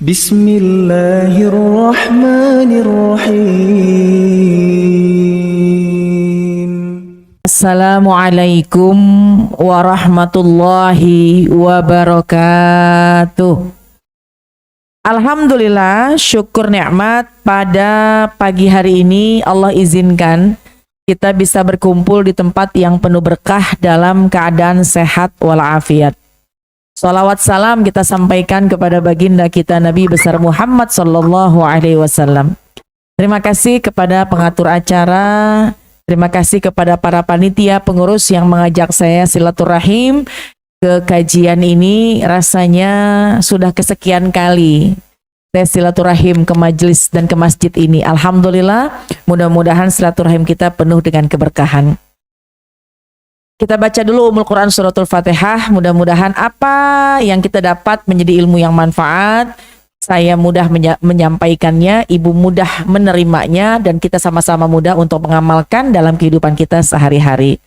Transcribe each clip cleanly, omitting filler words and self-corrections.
Bismillahirrahmanirrahim. Assalamualaikum warahmatullahi wabarakatuh. Alhamdulillah, syukur nikmat pada pagi hari ini Allah izinkan kita bisa berkumpul di tempat yang penuh berkah dalam keadaan sehat walafiat. Salawat salam kita sampaikan kepada baginda kita Nabi besar Muhammad sallallahu alaihi wasallam. Terima kasih kepada pengatur acara, terima kasih kepada para panitia pengurus yang mengajak saya silaturahim ke kajian ini. Rasanya sudah kesekian kali saya silaturahim ke majelis dan ke masjid ini. Alhamdulillah, mudah-mudahan silaturahim kita penuh dengan keberkahan. Kita baca dulu Ummul Quran Suratul Fatihah. Mudah-mudahan apa yang kita dapat menjadi ilmu yang manfaat. Saya mudah menyampaikannya, ibu mudah menerimanya, dan kita sama-sama mudah untuk mengamalkan dalam kehidupan kita sehari-hari.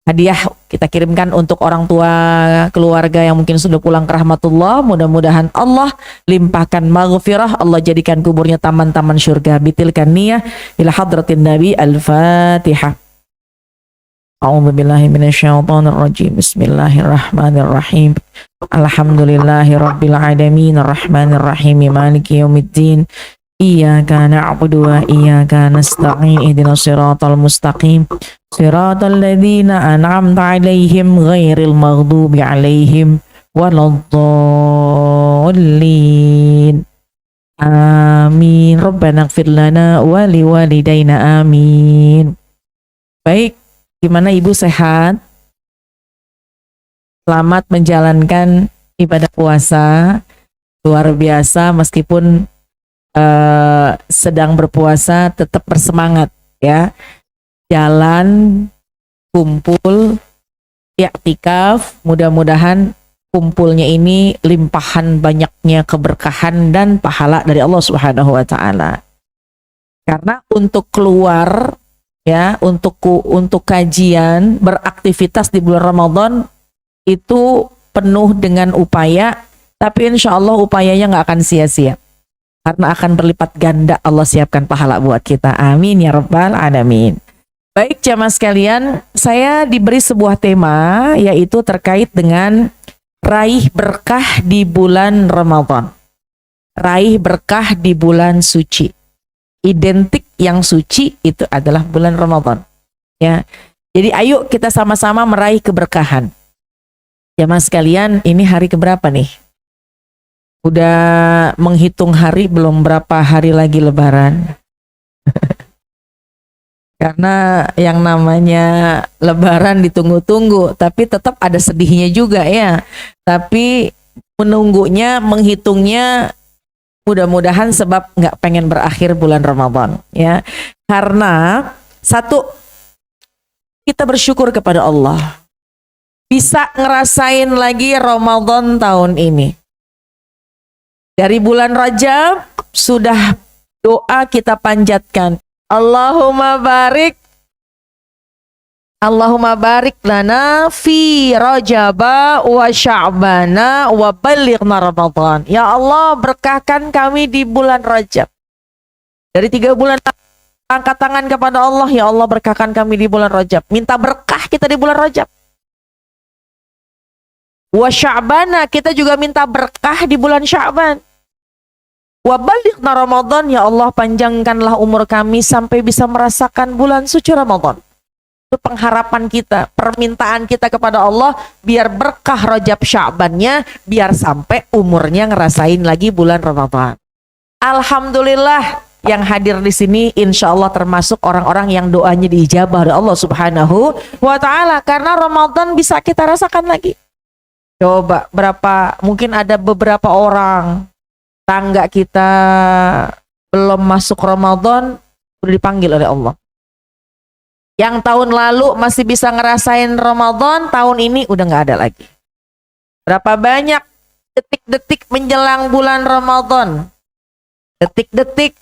Hadiah kita kirimkan untuk orang tua keluarga yang mungkin sudah pulang ke rahmatullah. Mudah-mudahan Allah limpahkan maghfirah, Allah jadikan kuburnya taman-taman syurga. Bitilkan niyah ila hadratin Nabi. Al-Fatihah. A'udzu billahi minasyaitonir rajim. Bismillahirrahmanirrahim. Alhamdulillahirabbil alamin arrahmanir rahim maliki yaumiddin. Iyyaka na'budu wa iyyaka nasta'in ihdinas siratal mustaqim siratal ladzina an'amta 'alaihim ghairil maghdubi 'alaihim waladdallin. Amin. Rabbana ighfir lana wa liwalidayna amin. Baik, gimana Ibu, sehat? Selamat menjalankan ibadah puasa. Luar biasa, meskipun sedang berpuasa tetap bersemangat ya. Jalan, kumpul, i'tikaf, mudah-mudahan kumpulnya ini limpahan banyaknya keberkahan dan pahala dari Allah Subhanahu wa taala. Karena untuk keluar ya, untuk kajian, beraktivitas di bulan Ramadan itu penuh dengan upaya, tapi insya Allah upayanya nggak akan sia-sia, karena akan berlipat ganda Allah siapkan pahala buat kita. Amin ya rabbal alamin. Baik jamaah sekalian, saya diberi sebuah tema, yaitu terkait dengan raih berkah di bulan Ramadan. Raih berkah di bulan suci. Identik yang suci itu adalah bulan Ramadan ya. Jadi ayo kita sama-sama meraih keberkahan. Jamaah sekalian, ini hari keberapa nih? Udah menghitung hari belum, berapa hari lagi lebaran? Karena yang namanya lebaran ditunggu-tunggu, tapi tetap ada sedihnya juga ya. Tapi menunggunya, menghitungnya, mudah-mudahan sebab nggak pengen berakhir bulan Ramadan ya. Karena satu, kita bersyukur kepada Allah bisa ngerasain lagi Ramadan tahun ini. Dari bulan Rajab sudah doa kita panjatkan, Allahumma barik lana fi Rajaba wa Sya'bana wa balighna Ramadan. Ya Allah, berkahkan kami di bulan Rajab. Dari 3 bulan angkat tangan kepada Allah, ya Allah berkahkan kami di bulan Rajab. Minta berkah kita di bulan Rajab. Wa Sya'bana, kita juga minta berkah di bulan Sya'ban. Wa balighna Ramadan, ya Allah panjangkanlah umur kami sampai bisa merasakan bulan suci Ramadan. Itu pengharapan kita, permintaan kita kepada Allah, biar berkah Rajab Sya'bannya, biar sampai umurnya ngerasain lagi bulan Ramadan. Alhamdulillah, yang hadir di sini insya Allah termasuk orang-orang yang doanya diijabah oleh Allah Subhanahu wa taala, karena Ramadan bisa kita rasakan lagi. Coba mungkin ada beberapa orang tangga kita belum masuk Ramadan udah dipanggil oleh Allah. Yang tahun lalu masih bisa ngerasain Ramadan, tahun ini udah nggak ada lagi. Berapa banyak detik-detik menjelang bulan Ramadan, detik-detik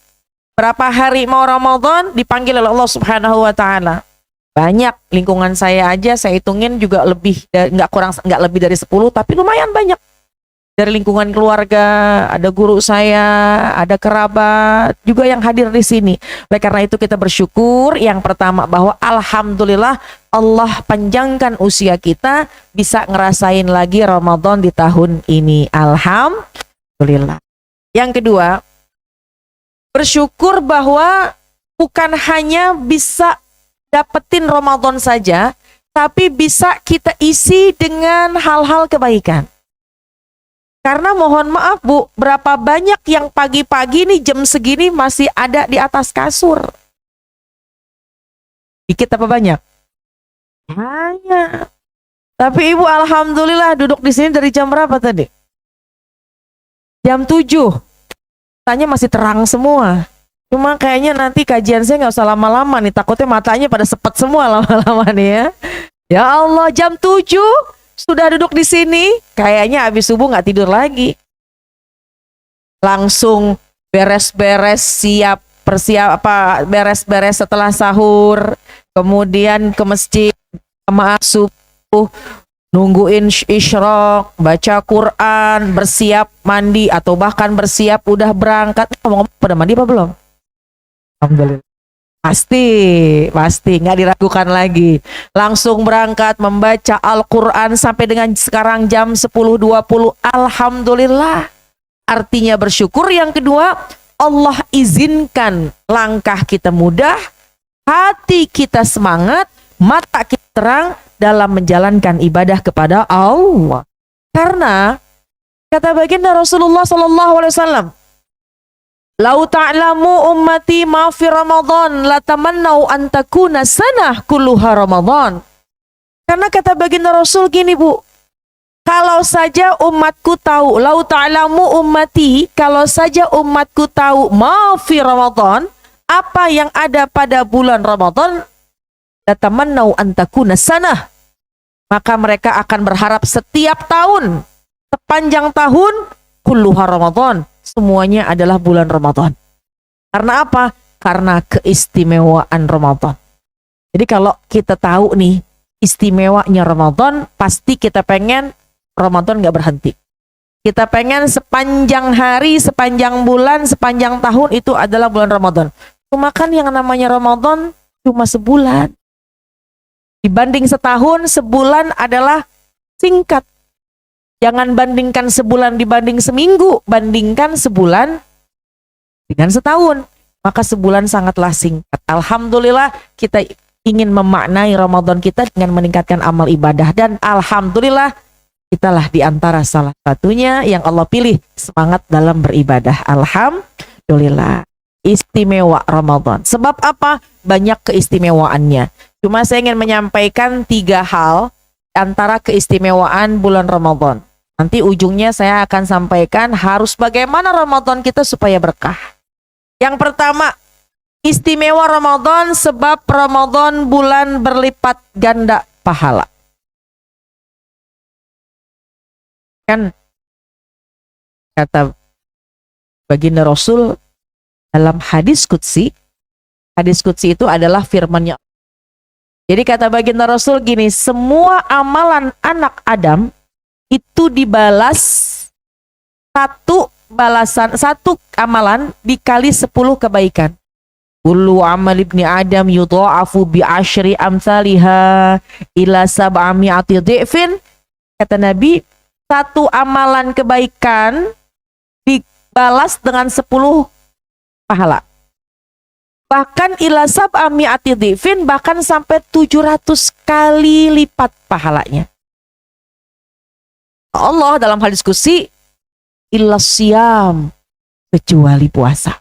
berapa hari mau Ramadan dipanggil oleh Allah Subhanahu wa taala. Banyak, lingkungan saya aja saya hitungin juga lebih, nggak lebih dari 10, tapi lumayan banyak dari lingkungan keluarga, ada guru saya, ada kerabat juga yang hadir di sini. Oleh karena itu kita bersyukur yang pertama bahwa alhamdulillah Allah panjangkan usia kita bisa ngerasain lagi Ramadan di tahun ini. Alhamdulillah. Yang kedua, bersyukur bahwa bukan hanya bisa dapetin Ramadan saja, tapi bisa kita isi dengan hal-hal kebaikan. Karena mohon maaf Bu, berapa banyak yang pagi-pagi nih jam segini masih ada di atas kasur? Dikit apa banyak? Banyak. Tapi Ibu alhamdulillah duduk di sini dari jam berapa tadi? Jam 7. Matanya masih terang semua. Cuma kayaknya nanti kajian saya nggak usah lama-lama nih, takutnya matanya pada sepet semua lama-lama nih ya. Ya Allah, jam 7 sudah duduk di sini, kayaknya habis subuh nggak tidur lagi. Langsung beres-beres, beres-beres setelah sahur, kemudian ke masjid, jamaah subuh, nungguin isyraq, baca Quran, bersiap mandi atau bahkan bersiap udah berangkat. Ngomong pada mandi apa belum? Alhamdulillah. Pasti nggak diragukan lagi. Langsung berangkat membaca Al-Quran sampai dengan sekarang jam 10.20. Alhamdulillah. Artinya bersyukur. Yang kedua, Allah izinkan langkah kita mudah, hati kita semangat, mata kita terang dalam menjalankan ibadah kepada Allah. Karena kata baginda Rasulullah SAW, "Lau ta'lamu ummati ma fi Ramadan la tamannau an takuna sanah kulluha Ramadan." Karena kata baginda Rasul gini Bu, kalau saja umatku tahu, lau ta'lamu ummati, kalau saja umatku tahu ma fi Ramadan, apa yang ada pada bulan Ramadan, la tamannau an takuna sanah, maka mereka akan berharap setiap tahun, sepanjang tahun, kulluha Ramadan, semuanya adalah bulan Ramadan. Karena apa? Karena keistimewaan Ramadan. Jadi kalau kita tahu nih istimewanya Ramadan, pasti kita pengen Ramadan gak berhenti. Kita pengen sepanjang hari, sepanjang bulan, sepanjang tahun itu adalah bulan Ramadan. Cuma kan yang namanya Ramadan cuma sebulan. Dibanding setahun, sebulan adalah singkat. Jangan bandingkan sebulan dibanding seminggu, bandingkan sebulan dengan setahun. Maka sebulan sangatlah singkat. Alhamdulillah kita ingin memaknai Ramadan kita dengan meningkatkan amal ibadah. Dan alhamdulillah kitalah di antara salah satunya yang Allah pilih semangat dalam beribadah. Alhamdulillah. Istimewa Ramadan. Sebab apa? Banyak keistimewaannya. Cuma saya ingin menyampaikan 3 hal antara keistimewaan bulan Ramadan. Nanti ujungnya saya akan sampaikan harus bagaimana Ramadan kita supaya berkah. Yang pertama, istimewa Ramadan sebab Ramadan bulan berlipat ganda pahala. Kan kata baginda Rasul dalam hadis qudsi itu adalah firman-Nya. Jadi kata baginda Rasul gini, semua amalan anak Adam itu dibalas satu amalan dikali 10 kebaikan. Kullu amal ibni Adam yudha'afu bi asyri amsalha ila sab'ami'ati dhi'fin. Kata Nabi, satu amalan kebaikan dibalas dengan 10 pahala. Bahkan ila sab'ami'ati dhi'fin, bahkan sampai 700 kali lipat pahalanya. Allah dalam hadis qudsi, illa siyam, kecuali puasa.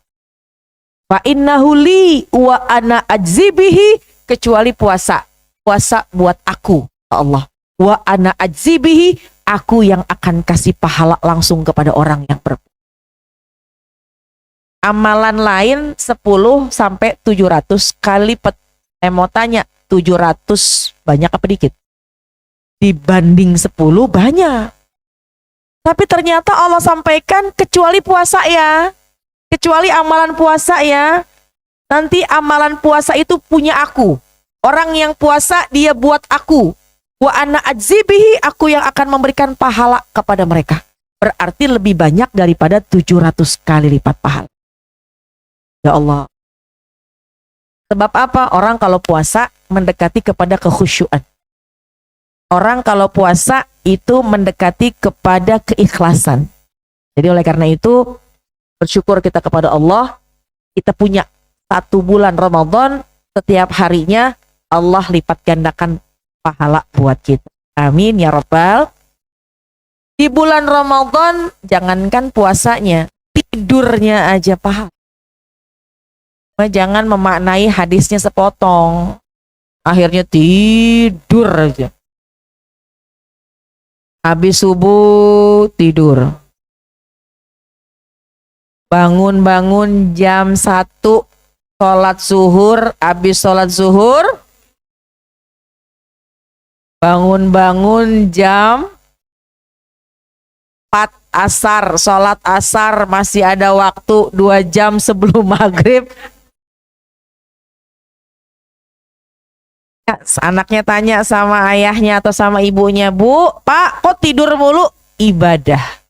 Fa innahu li wa ana ajzibihi, kecuali puasa. Puasa buat aku, Allah. Wa ana ajzibihi, aku yang akan kasih pahala langsung kepada orang yang berpuasa. Amalan lain 10 sampai 700 kali lipat. Saya mau tanya, 700 banyak apa dikit? Dibanding 10 banyak. Tapi ternyata Allah sampaikan kecuali puasa ya. Kecuali amalan puasa ya. Nanti amalan puasa itu punya aku. Orang yang puasa dia buat aku. Wa ana ajzibihi, aku yang akan memberikan pahala kepada mereka. berarti lebih banyak daripada 700 kali lipat pahala. Ya Allah. Sebab apa? Orang kalau puasa mendekati kepada kekhusyuan. Orang kalau puasa itu mendekati kepada keikhlasan. Jadi oleh karena itu bersyukur kita kepada Allah, kita punya 1 bulan Ramadan, setiap harinya Allah lipat gandakan pahala buat kita. Amin ya Rabbal. Di bulan Ramadan jangankan puasanya, tidurnya aja pahala. Jangan memaknai hadisnya sepotong, akhirnya tidur aja. Habis subuh tidur. Bangun-bangun jam 1 sholat zuhur, habis sholat zuhur bangun-bangun jam 4 asar, sholat asar, masih ada waktu 2 jam sebelum maghrib. Anaknya tanya sama ayahnya atau sama ibunya, "Bu, Pak, kok tidur mulu?" Ibadah.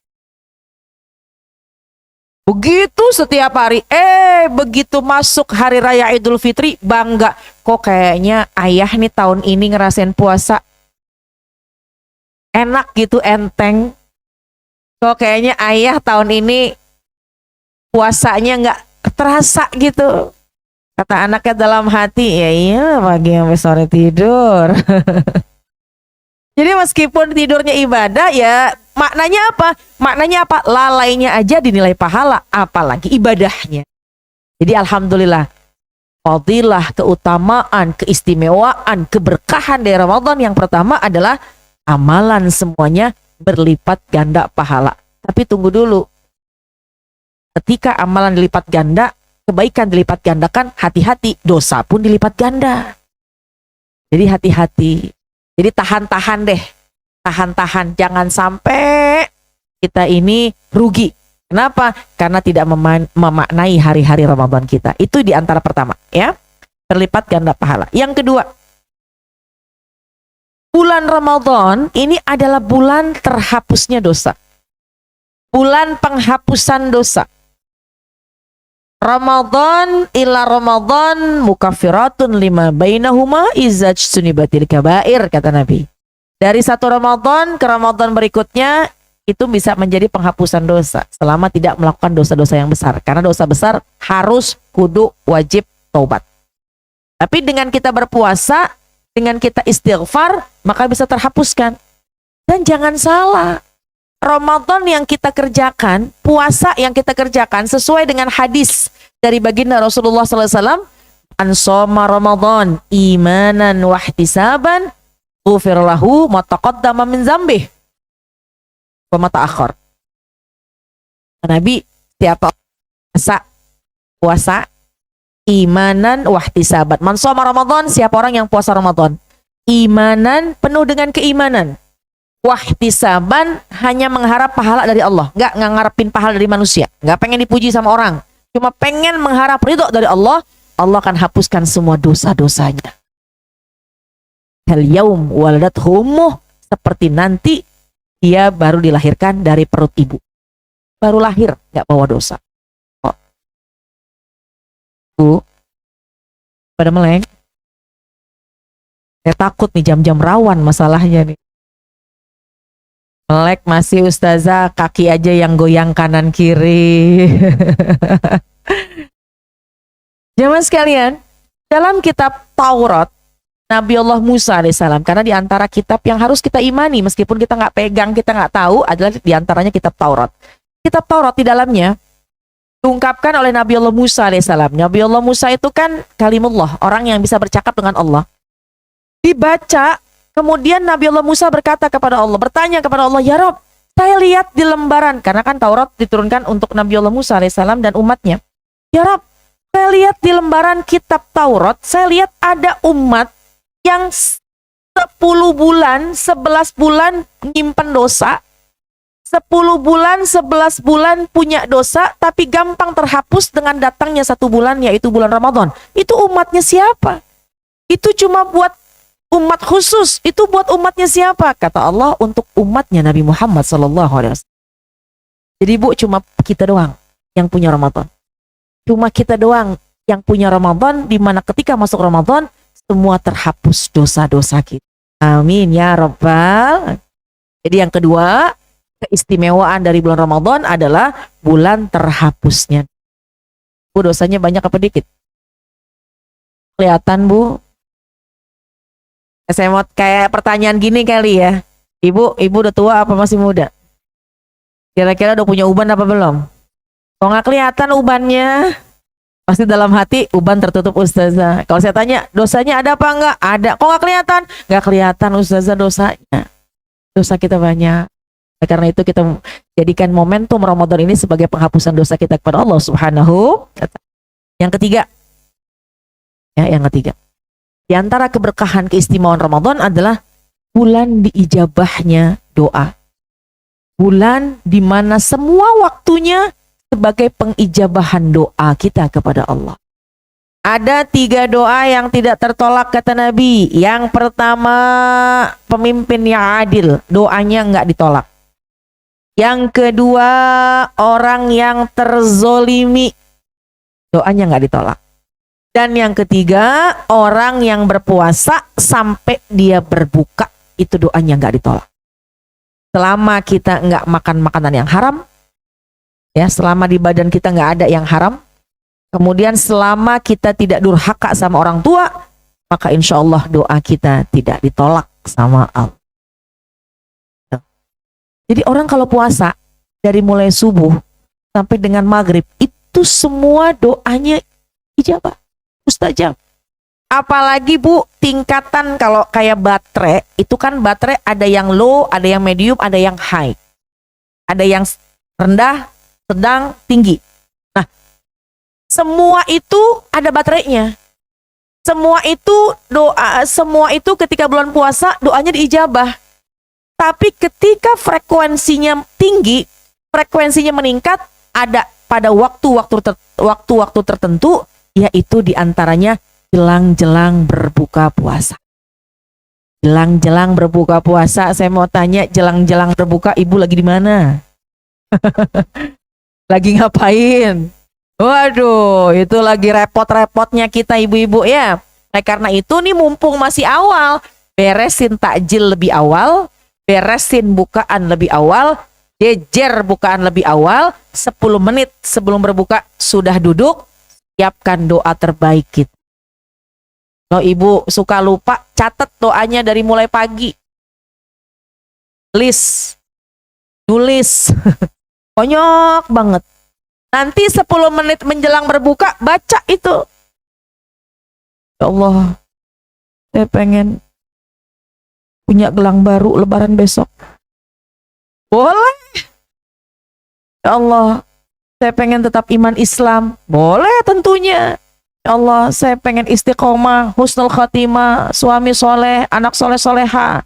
Begitu setiap hari. Begitu masuk hari raya Idul Fitri, bangga. Kok kayaknya ayah nih tahun ini ngerasain puasa enak gitu, enteng. Kok kayaknya ayah tahun ini puasanya nggak terasa gitu. Kata anaknya dalam hati, ya iya pagi sampai sore tidur. Jadi meskipun tidurnya ibadah, ya maknanya apa? Maknanya apa? Lalainya aja dinilai pahala, apalagi ibadahnya. Jadi alhamdulillah, fadilah, keutamaan, keistimewaan, keberkahan dari Ramadan yang pertama adalah amalan semuanya berlipat ganda pahala. Tapi tunggu dulu. Ketika amalan dilipat ganda, kebaikan dilipat gandakan, hati-hati, dosa pun dilipat ganda. Jadi hati-hati. Jadi tahan-tahan deh. Tahan-tahan. Jangan sampai kita ini rugi. Kenapa? Karena tidak memaknai hari-hari Ramadan kita. Itu di antara pertama, ya. Berlipat ganda pahala. Yang kedua, bulan Ramadan ini adalah bulan terhapusnya dosa. Bulan penghapusan dosa. Ramadan ila Ramadan mukaffiratun lima bainahuma izaj sunibatil kabair, kata Nabi. Dari 1 Ramadan ke Ramadan berikutnya itu bisa menjadi penghapusan dosa selama tidak melakukan dosa-dosa yang besar. Karena dosa besar harus kudu wajib taubat. Tapi dengan kita berpuasa, dengan kita istighfar, maka bisa terhapuskan. Dan jangan salah, Ramadan yang kita kerjakan, puasa yang kita kerjakan sesuai dengan hadis dari baginda Rasulullah SAW, "Ansoma Ramadan imanan wahtisaban, ghufir lahu ma taqaddama min dzambih wa ma ta'akhkhar." Nabi, siapa puasa imanan wahtisaban. Man shoma Ramadan, siapa orang yang puasa Ramadan imanan, penuh dengan keimanan, wahtisaban, hanya mengharap pahala dari Allah, nggak ngarepin pahala dari manusia, nggak pengen dipuji sama orang, cuma pengen mengharap ridho dari Allah, Allah akan hapuskan semua dosa-dosanya. Hal yaum waladathu ummuh, seperti nanti dia baru dilahirkan dari perut ibu, baru lahir, nggak bawa dosa. Bu, pada meleng, saya takut nih jam-jam rawan masalahnya nih. Melek masih ustazah, kaki aja yang goyang kanan kiri. Jamaah sekalian, dalam kitab Taurat, Nabi Allah Musa alaihissalam, karena di antara kitab yang harus kita imani, meskipun kita nggak pegang, kita nggak tahu, adalah di antaranya kitab Taurat. Kitab Taurat di dalamnya diungkapkan oleh Nabi Allah Musa alaihissalam. Nabi Allah Musa itu kan kalimullah, orang yang bisa bercakap dengan Allah. Dibaca, kemudian Nabi Allah Musa berkata kepada Allah, bertanya kepada Allah, "Ya Rob, saya lihat di lembaran," karena kan Taurat diturunkan untuk Nabi Allah Musa alaihissalam dan umatnya. "Ya Rob, saya lihat di lembaran kitab Taurat, saya lihat ada umat yang 10 bulan, 11 bulan nyimpen dosa, 10 bulan, 11 bulan punya dosa, tapi gampang terhapus dengan datangnya 1 bulan, yaitu bulan Ramadan. Itu umatnya siapa? Itu cuma buat umat khusus, itu buat umatnya siapa?" Kata Allah, untuk umatnya Nabi Muhammad SAW. Jadi Bu, cuma kita doang yang punya Ramadan. Cuma kita doang yang punya Ramadan, di mana ketika masuk Ramadan semua terhapus dosa-dosa kita. Amin ya Rabbal. Jadi yang kedua, keistimewaan dari bulan Ramadan adalah bulan terhapusnya. Bu, dosanya banyak apa dikit? Kelihatan Bu? Saya mau kayak pertanyaan gini kali ya. Ibu udah tua apa masih muda? Kira-kira udah punya uban apa belum? Kok nggak kelihatan ubannya? Pasti dalam hati uban tertutup Ustazah. Kalau saya tanya, dosanya ada apa enggak? Ada. Kok nggak kelihatan? Nggak kelihatan Ustazah dosanya. Dosa kita banyak. Karena itu kita jadikan momentum Ramadan ini sebagai penghapusan dosa kita kepada Allah Subhanahu. Yang ketiga, yang ketiga, di antara keberkahan keistimewaan Ramadan adalah bulan diijabahnya doa. Bulan di mana semua waktunya sebagai pengijabahan doa kita kepada Allah. Ada 3 doa yang tidak tertolak kata Nabi. Yang pertama, pemimpin yang adil, doanya nggak ditolak. Yang kedua, orang yang terzolimi, doanya nggak ditolak. Dan yang ketiga, orang yang berpuasa sampai dia berbuka, itu doanya nggak ditolak. Selama kita nggak makan makanan yang haram, ya, selama di badan kita nggak ada yang haram, kemudian selama kita tidak durhaka sama orang tua, maka insya Allah doa kita tidak ditolak sama Allah. Jadi orang kalau puasa dari mulai subuh sampai dengan maghrib itu semua doanya ijabah, mustajab. Apalagi Bu, tingkatan kalau kayak baterai, itu kan baterai ada yang low, ada yang medium, ada yang high. Ada yang rendah, sedang, tinggi. Nah, semua itu ada baterainya. Semua itu doa, semua itu ketika bulan puasa doanya diijabah. Tapi ketika frekuensinya tinggi, frekuensinya meningkat, ada pada waktu-waktu tertentu, yaitu diantaranya jelang-jelang berbuka puasa. Jelang-jelang berbuka puasa, saya mau tanya, jelang-jelang berbuka, Ibu lagi di mana? Lagi ngapain? Waduh, itu lagi repot-repotnya kita ibu-ibu ya. Nah, karena itu nih mumpung masih awal, beresin takjil lebih awal, beresin bukaan lebih awal, jejer bukaan lebih awal, 10 menit sebelum berbuka sudah duduk, siapkan doa terbaik kita. Kalau ibu suka lupa, catat doanya dari mulai pagi. List, tulis, banyak banget. Nanti 10 menit menjelang berbuka, baca itu. Ya Allah, saya pengen punya gelang baru lebaran besok. Boleh. Ya Allah, saya pengen tetap iman Islam. Boleh tentunya. Ya Allah, saya pengen istiqomah, husnul khatimah, suami soleh, anak soleh soleha.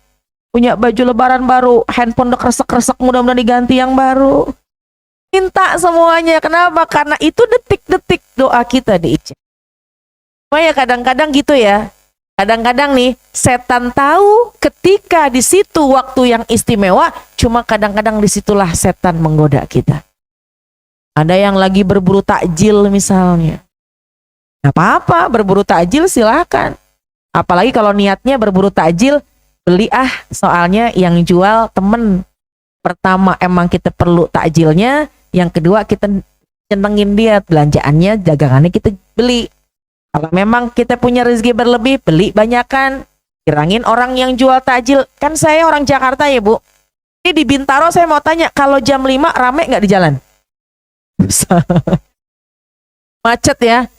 Punya baju lebaran baru, handphone udah kresek-kresek, mudah-mudahan diganti yang baru. Minta semuanya. Kenapa? Karena itu detik-detik doa kita diijabah. Cuma ya kadang-kadang gitu ya. Kadang-kadang nih setan tahu ketika di situ waktu yang istimewa, cuma kadang-kadang disitulah setan menggoda kita. Ada yang lagi berburu takjil misalnya. Gak apa-apa, berburu takjil silakan. Apalagi kalau niatnya berburu takjil, beli soalnya yang jual temen. Pertama emang kita perlu takjilnya, yang kedua kita nyenengin dia, belanjaannya, dagangannya kita beli. Kalau memang kita punya rezeki berlebih, beli banyakan. Kirangin orang yang jual takjil. Kan saya orang Jakarta ya Bu. Ini di Bintaro saya mau tanya, kalau jam 5 rame nggak di jalan? Macet ya.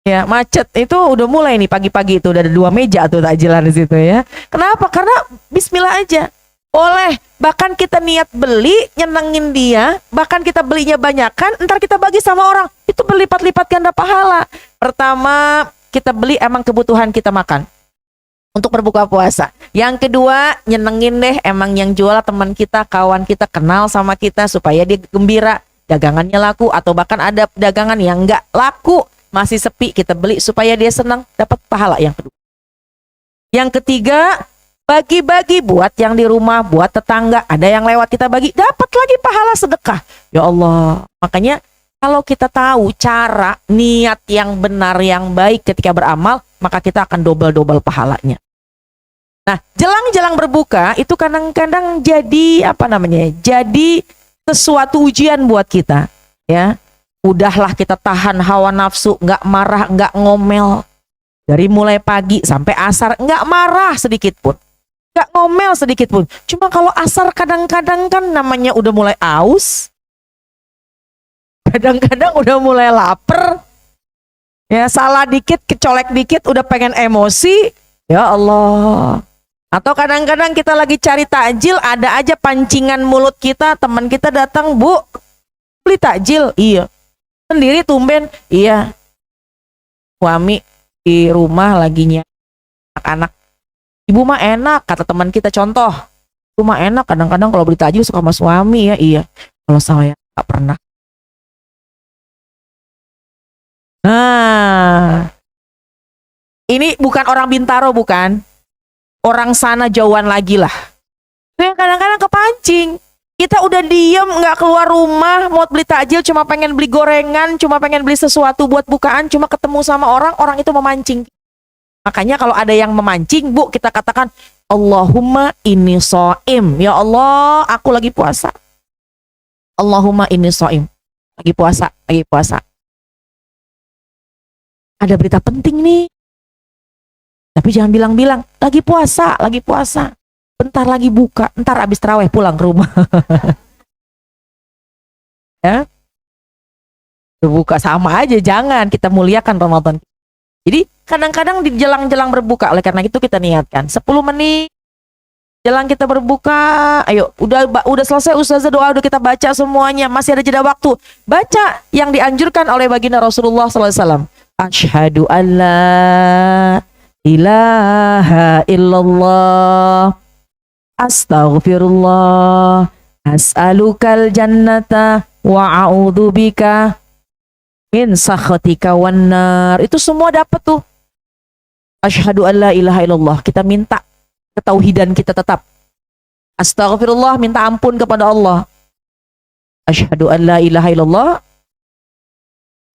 Ya macet itu udah mulai nih pagi-pagi itu. Udah ada 2 meja tuh takjilan di situ ya. Kenapa? Karena bismillah aja. Boleh. Bahkan kita niat beli, nyenengin dia. Bahkan kita belinya banyakan, ntar kita bagi sama orang. Itu berlipat-lipat ganda pahala. Pertama, kita beli emang kebutuhan kita makan untuk berbuka puasa. Yang kedua, nyenengin deh emang yang jual teman kita, kawan kita, kenal sama kita supaya dia gembira, dagangannya laku, atau bahkan ada dagangan yang enggak laku, masih sepi, kita beli supaya dia senang, dapat pahala yang kedua. Yang ketiga, Bagi-bagi buat yang di rumah, buat tetangga, ada yang lewat kita bagi, dapat lagi pahala sedekah. Ya Allah. Makanya kalau kita tahu cara, niat yang benar, yang baik ketika beramal, maka kita akan double-double pahalanya. Nah, jelang-jelang berbuka itu kadang-kadang jadi jadi sesuatu ujian buat kita, ya. Udahlah kita tahan hawa nafsu, nggak marah, nggak ngomel. Dari mulai pagi sampai asar, nggak marah sedikit pun. Nggak ngomel sedikit pun. Cuma kalau asar kadang-kadang kan namanya udah mulai aus. Kadang-kadang udah mulai lapar. Ya salah dikit, kecolek dikit udah pengen emosi. Ya Allah. Atau kadang-kadang kita lagi cari takjil, ada aja pancingan mulut kita, teman kita datang, "Bu, beli takjil?" Iya. Sendiri tumben? Iya. Suami di rumah lagi anak-anak. Ibu mah enak, kata teman kita, contoh. Ibu mah enak, kadang-kadang kalau beli takjil suka sama suami ya. Iya. Kalau saya nggak pernah. Nah, ini bukan orang Bintaro, bukan. Orang sana jauhan lagi lah. Yang kadang-kadang kepancing. Kita udah diem, nggak keluar rumah, mau beli takjil, cuma pengen beli gorengan, cuma pengen beli sesuatu buat bukaan, cuma ketemu sama orang, orang itu memancing. Makanya kalau ada yang memancing, Bu, kita katakan, Allahumma inni shaim. Ya Allah, aku lagi puasa. Allahumma inni shaim. Lagi puasa, lagi puasa. Ada berita penting nih. Tapi jangan bilang-bilang, lagi puasa, lagi puasa. Bentar lagi buka, ntar abis taraweh pulang ke rumah. Ya, buka sama aja, jangan, kita muliakan Ramadan. Jadi kadang-kadang di jelang-jelang berbuka, oleh karena itu kita niatkan 10 menit jelang kita berbuka, ayo udah selesai ustazah doa udah kita baca semuanya, masih ada jeda waktu, baca yang dianjurkan oleh baginda Rasulullah SAW. Asyhadu an la ilaha illallah, astaghfirullah, as'alukal jannata wa a'udzubika min sakhatika wannar. Itu semua dapat tuh. Asyhadu an la ilaha illallah, kita minta ketauhidan kita tetap. Astaghfirullah, minta ampun kepada Allah. Asyhadu an la ilaha illallah,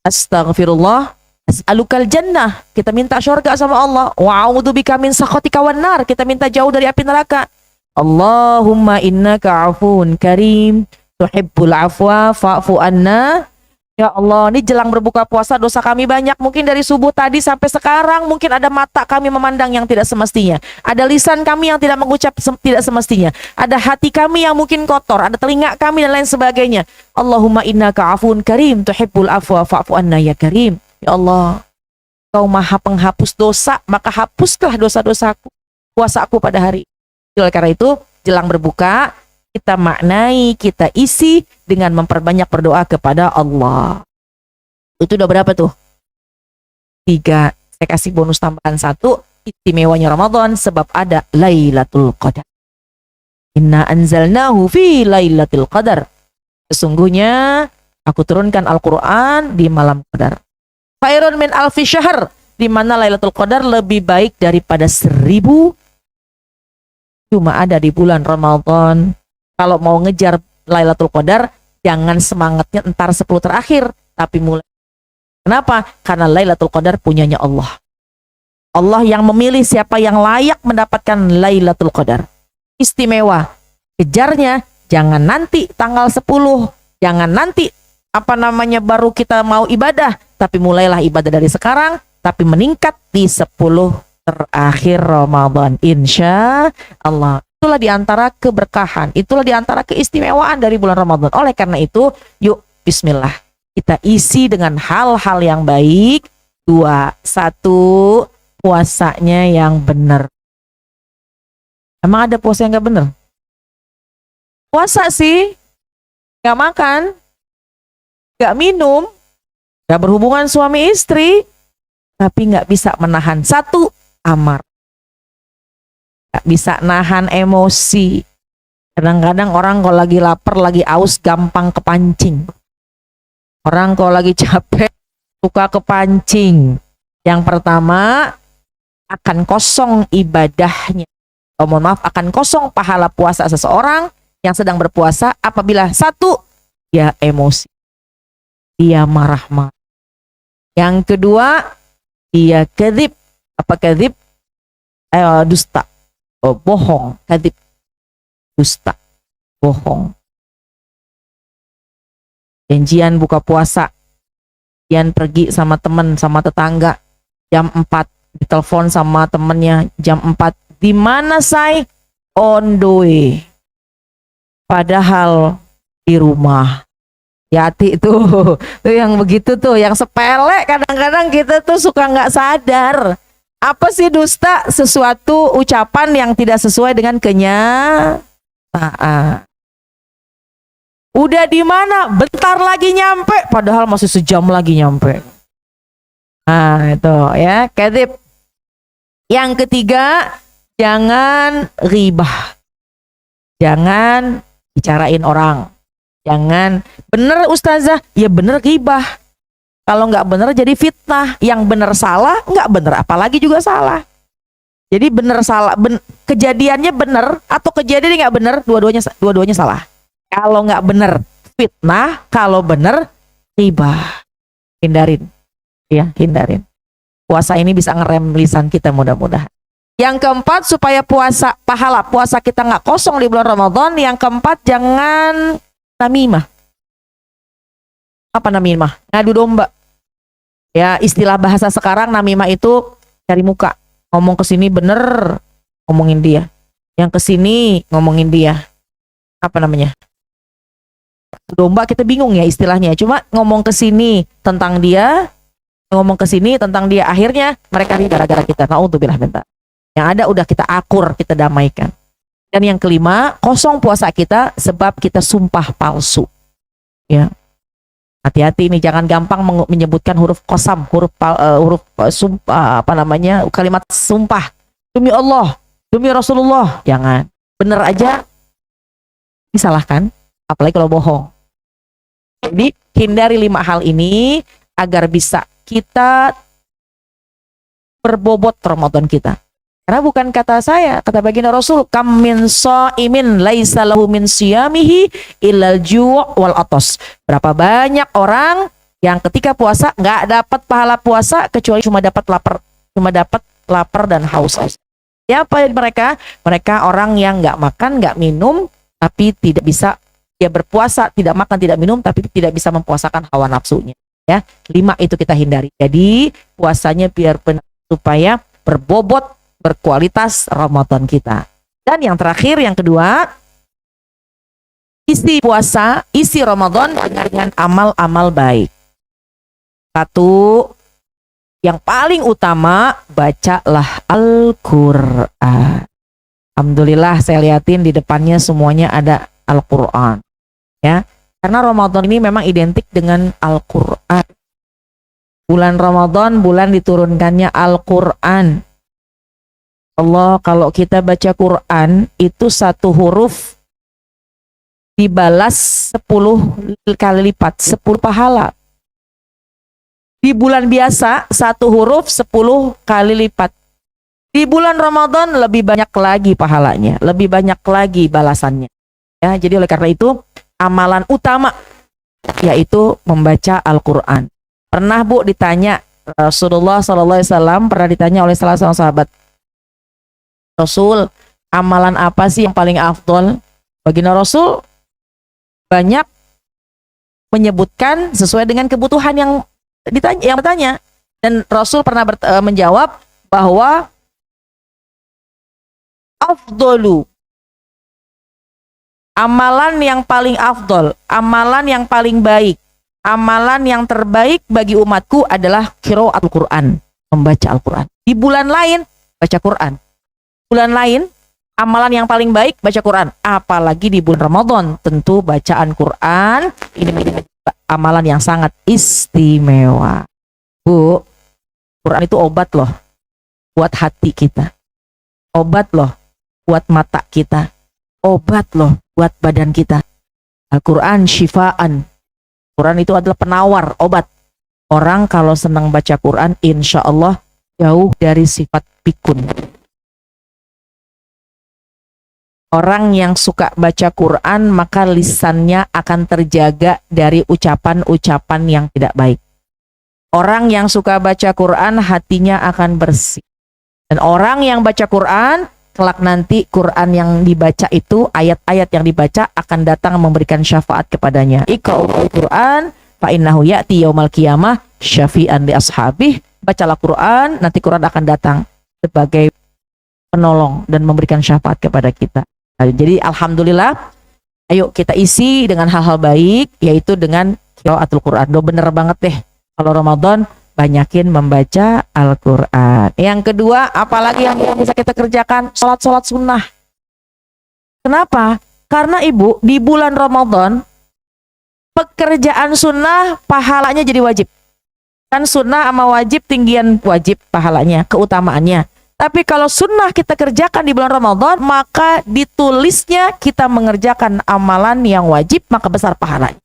astaghfirullah, as'alukal jannah, kita minta syurga sama Allah. Wa a'udzubika min sakhatika wannar, kita minta jauh dari api neraka. Allahumma innaka afuun karim tuhibbul afwa fa'fu anna. Ya Allah, ini jelang berbuka puasa dosa kami banyak. Mungkin dari subuh tadi sampai sekarang, mungkin ada mata kami memandang yang tidak semestinya. Ada lisan kami yang tidak mengucap tidak semestinya. Ada hati kami yang mungkin kotor. Ada telinga kami dan lain sebagainya. Allahumma innaka afuun karim tuhibbul afwa fa'fu anna ya karim. Ya Allah, Kau maha penghapus dosa, maka hapuslah dosa-dosaku, puasaku pada hari. Oleh karena itu, jelang berbuka, kita maknai, kita isi dengan memperbanyak berdoa kepada Allah. Itu udah berapa tuh? 3. Saya kasih bonus tambahan 1. Istimewanya Ramadan sebab ada Lailatul Qadar. Inna anzalnahu fi Lailatul Qadar. Sesungguhnya aku turunkan Al-Quran di malam Qadar. Khairun min alfi syahr, di mana Lailatul Qadar lebih baik daripada 1000. Cuma ada di bulan Ramadan. Kalau mau ngejar Lailatul Qadar, jangan semangatnya entar 10 terakhir, tapi mulai. Kenapa? Karena Lailatul Qadar punyanya Allah. Allah yang memilih siapa yang layak mendapatkan Lailatul Qadar. Istimewa. Kejarnya jangan nanti tanggal 10, jangan nanti baru kita mau ibadah, tapi mulailah ibadah dari sekarang, tapi meningkat di 10 terakhir Ramadan, insya Allah. Itulah diantara keberkahan, itulah diantara keistimewaan dari bulan Ramadan. Oleh karena itu, yuk bismillah, kita isi dengan hal-hal yang baik. 2, 1, puasanya yang benar. Emang ada puasa yang gak benar? Puasa sih, gak makan, gak minum, gak berhubungan suami istri, tapi gak bisa menahan 1, amar. Gak bisa nahan emosi. Kadang-kadang orang kalau lagi lapar, lagi aus, gampang kepancing. Orang kalau lagi capek, suka kepancing. Yang pertama, akan kosong ibadahnya. mohon maaf, akan kosong pahala puasa seseorang yang sedang berpuasa apabila satu, dia emosi, dia marah-marah. Yang kedua, dia kadzib. Apa kadzib? Dusta. Bohong. Kadzib. Dusta. Bohong. Janjian buka puasa, janjian pergi sama teman, sama tetangga, jam 4, ditelepon sama temennya jam 4, di mana say? On the way. Padahal di rumah. Hati tuh yang begitu tuh, yang sepele kadang-kadang kita tuh suka nggak sadar. Apa sih dusta? Sesuatu ucapan yang tidak sesuai dengan kenyataan. Udah di mana? Bentar lagi nyampe, padahal masih sejam lagi nyampe. Nah itu ya, kadzib. Yang ketiga, jangan ghibah. Jangan bicarain orang. Jangan, bener ustazah, ya bener ghibah. Kalau nggak bener jadi fitnah. Yang bener salah, nggak bener apalagi juga salah. Jadi bener salah, kejadiannya bener atau kejadiannya nggak bener, dua-duanya salah. Kalau nggak bener fitnah, kalau bener ghibah. Hindarin, ya hindarin. Puasa ini bisa ngerem lisan kita mudah-mudahan. Yang keempat, supaya pahala puasa kita nggak kosong di bulan Ramadan. Yang keempat, jangan namimah. Apa namimah? Ngadu domba. Ya, istilah bahasa sekarang namimah itu cari muka. Ngomong ke sini bener, ngomongin dia. Yang ke sini ngomongin dia. Apa namanya? Domba kita bingung ya istilahnya. Cuma ngomong ke sini tentang dia, ngomong ke sini tentang dia. Akhirnya mereka ini gara-gara kita. Naudzubillah min dzalik. Yang ada udah kita akur, kita damaikan. Dan yang kelima, kosong puasa kita sebab kita sumpah palsu. Ya, hati-hati ini, jangan gampang menyebutkan huruf qasam, huruf sumpah, kalimat sumpah. Demi Allah, demi Rasulullah, jangan. Bener aja disalahkan, apalagi kalau bohong. Jadi hindari 5 hal ini agar bisa kita berbobot Ramadan kita. Karena bukan kata saya, kata baginda Rasul, kam min shaimin laisa lahu min siyamihi illal ju' wal atas. Berapa banyak orang yang ketika puasa nggak dapat pahala puasa kecuali cuma dapat lapar dan haus. Siapa mereka? Mereka orang yang nggak makan, nggak minum, tapi tidak bisa, dia berpuasa, tidak makan, tidak minum, tapi tidak bisa mempuasakan hawa nafsunya. Ya, 5 itu kita hindari. Jadi puasanya biar supaya berbobot, berkualitas Ramadan kita. Dan yang terakhir, yang kedua, isi puasa, isi Ramadan dengan amal-amal baik. 1, yang paling utama, bacalah Al-Quran. Alhamdulillah saya liatin di depannya semuanya ada Al-Quran. Ya, karena Ramadan ini memang identik dengan Al-Quran. Bulan Ramadan, bulan diturunkannya Al-Quran. Allah, kalau kita baca Quran itu 1 huruf dibalas 10 kali lipat, 10 pahala. Di bulan biasa 1 huruf 10 kali lipat. Di bulan Ramadan lebih banyak lagi pahalanya, lebih banyak lagi balasannya. Ya, jadi oleh karena itu amalan utama yaitu membaca Al-Quran. Pernah Bu ditanya, Rasulullah SAW pernah ditanya oleh salah seorang sahabat, Rasul, amalan apa sih yang paling afdol? Baginda Rasul banyak menyebutkan sesuai dengan kebutuhan yang bertanya. Dan Rasul pernah menjawab bahwa afdolu, amalan yang paling afdol, amalan yang paling baik, amalan yang terbaik bagi umatku adalah qiraatul Quran, membaca Al-Quran. Di bulan lain baca Quran. Bulan lain, amalan yang paling baik baca Quran. Apalagi di bulan Ramadan, tentu bacaan Quran ini menjadi amalan yang sangat istimewa. Bu, Quran itu obat loh buat hati kita. Obat loh buat mata kita. Obat loh buat badan kita. Al-Quran syifaan. Quran itu adalah penawar, obat. Orang kalau senang baca Quran, insya Allah jauh dari sifat pikun. Orang yang suka baca Quran maka lisannya akan terjaga dari ucapan-ucapan yang tidak baik. Orang yang suka baca Quran hatinya akan bersih. Dan orang yang baca Quran, kelak nanti Quran yang dibaca itu, ayat-ayat yang dibaca akan datang memberikan syafaat kepadanya. Iqra'ul Quran fa innahu ya'ti yaumal qiyamah syafi'an li ashabih. Bacalah Quran, nanti Quran akan datang sebagai penolong dan memberikan syafaat kepada kita. Nah, jadi alhamdulillah, ayo kita isi dengan hal-hal baik, yaitu dengan qiraatul Quran. Bener banget deh, kalau Ramadan banyakin membaca Al-Quran. Yang kedua, apalagi yang bisa kita kerjakan? Sholat sunnah. Kenapa? Karena ibu, di bulan Ramadan, pekerjaan sunnah pahalanya jadi wajib. Kan sunnah sama wajib, tinggian wajib pahalanya, keutamaannya. Tapi kalau sunnah kita kerjakan di bulan Ramadan, maka ditulisnya kita mengerjakan amalan yang wajib, maka besar pahalanya.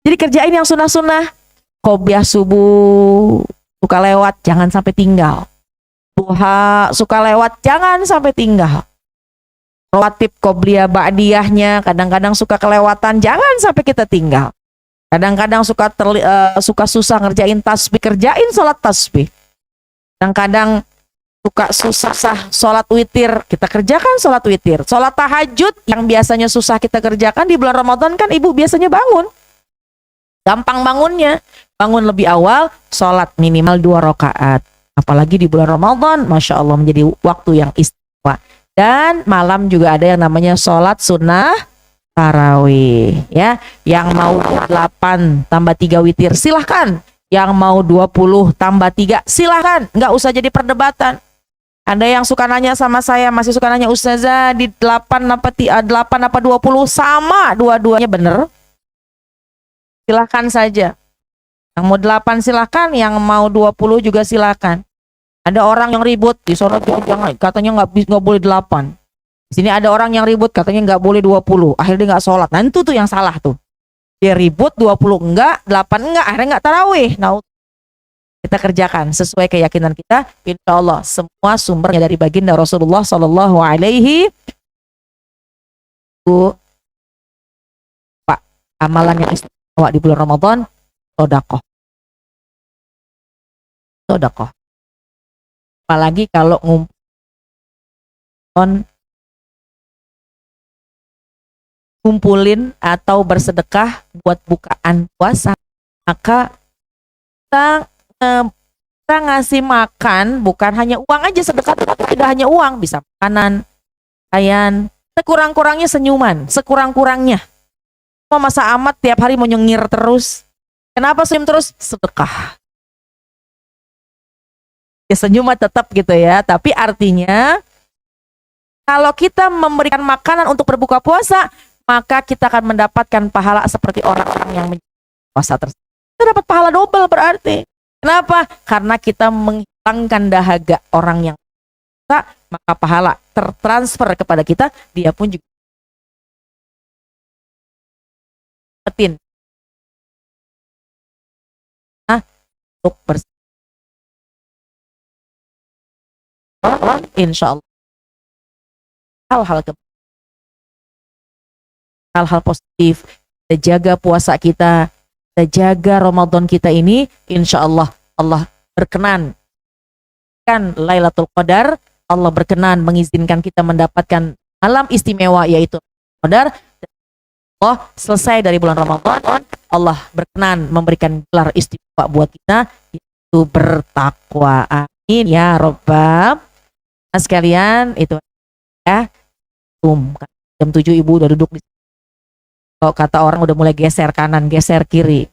Jadi kerjain yang sunnah-sunnah. Qobliyah subuh, suka lewat, jangan sampai tinggal. Duha, suka lewat, jangan sampai tinggal. Rawatib qobliyah ba'diyahnya, kadang-kadang suka kelewatan, jangan sampai kita tinggal. Kadang-kadang suka susah ngerjain tasbih, kerjain sholat tasbih. Kadang-kadang suka susah sholat witir, kita kerjakan sholat witir. Sholat tahajud yang biasanya susah kita kerjakan di bulan Ramadan kan ibu biasanya bangun. Gampang bangunnya, bangun lebih awal, sholat minimal 2 rakaat. Apalagi di bulan Ramadan, Masya Allah menjadi waktu yang istimewa. Dan malam juga ada yang namanya sholat sunnah tarawih. Ya, yang mau 8 tambah 3 witir silahkan. Yang mau 20 tambah 3 silahkan. Nggak usah jadi perdebatan. Ada yang suka nanya sama saya, masih suka nanya, Ustazah di 8 apa 20 sama dua-duanya bener? Silahkan saja. Yang mau 8 silahkan, yang mau 20 juga silahkan. Ada orang yang ribut di sono katanya nggak boleh 8. Di sini ada orang yang ribut katanya nggak boleh 20. Akhirnya nggak sholat. Nah itu tuh yang salah tuh. Dia ribut 20 enggak, 8 enggak, akhirnya nggak tarawih. Nah, kita kerjakan sesuai keyakinan kita, insya Allah semua sumbernya dari baginda Rasulullah Sallallahu Alaihi Pak. Amalan yang istimewa di bulan Ramadan, sodakoh. Apalagi kalau ngumpulin atau bersedekah buat bukaan puasa, maka kita ngasih makan bukan hanya uang aja, sedekah tidak hanya uang, bisa makanan, pakaian, sekurang-kurangnya senyuman, sekurang-kurangnya. Mau masa amat tiap hari mau nyengir terus, kenapa senyum terus? Sedekah. Ya senyum tetap gitu ya, tapi artinya kalau kita memberikan makanan untuk berbuka puasa, maka kita akan mendapatkan pahala seperti orang-orang yang puasa tersebut. Kita dapat pahala double berarti. Kenapa? Karena kita menghilangkan dahaga orang yang puasa, maka pahala tertransfer kepada kita, dia pun juga dapetin. Nah, untuk bersih. Insya Allah hal-hal positif, kita jaga puasa kita jaga Ramadan kita ini, insya Allah Allah berkenan kan Lailatul Qadar, Allah berkenan mengizinkan kita mendapatkan malam istimewa yaitu Qadar. Allah selesai dari bulan Ramadan, Allah berkenan memberikan gelar istimewa buat kita, itu bertakwa. Amin ya Rabbal. Nah sekalian itu ya, jam 7 ibu udah duduk di. Kalau kata orang udah mulai geser kanan, geser kiri.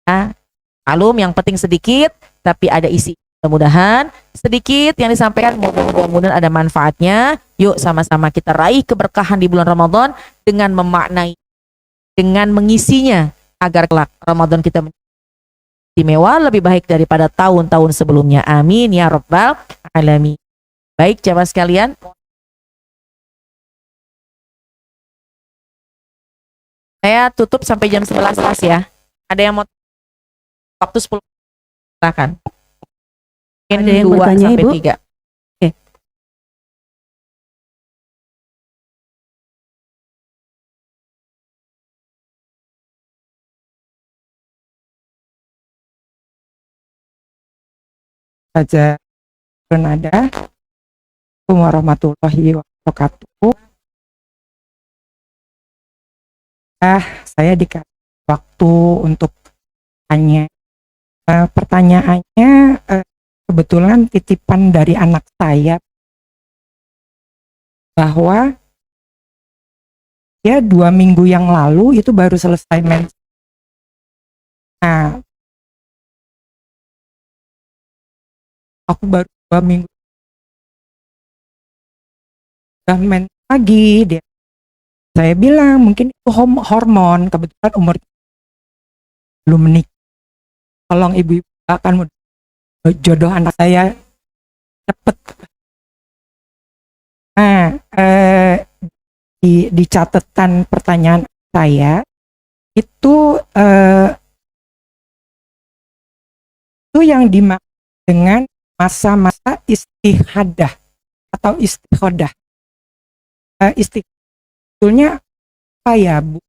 Nah, malum yang penting sedikit, tapi ada isi. Mudah-mudahan sedikit yang disampaikan, mudah-mudahan ada manfaatnya. Yuk sama-sama kita raih keberkahan di bulan Ramadan dengan memaknai, dengan mengisinya agar kelak Ramadan kita istimewa lebih baik daripada tahun-tahun sebelumnya. Amin ya Rabbal Alamin. Baik jamaah sekalian. Saya tutup sampai jam 11 ya. Ada yang mau waktu 10 silakan. Ada yang bertanya, Ibu? 3. saja Renada. Assalamualaikum warahmatullahi wabarakatuh. Saya dikasih waktu untuk tanya. Pertanyaannya kebetulan titipan dari anak saya bahwa ya 2 minggu yang lalu itu baru selesai mens. Nah, aku baru 2 minggu udah mens lagi. Saya bilang mungkin itu hormon, kebetulan umur belum menikah. Tolong ibu-ibu akan jodoh anak saya cepet. Nah, di catatan pertanyaan saya itu yang dimaksud dengan masa-masa istihadah atau istikhodah. Sebetulnya apa ya, Bu?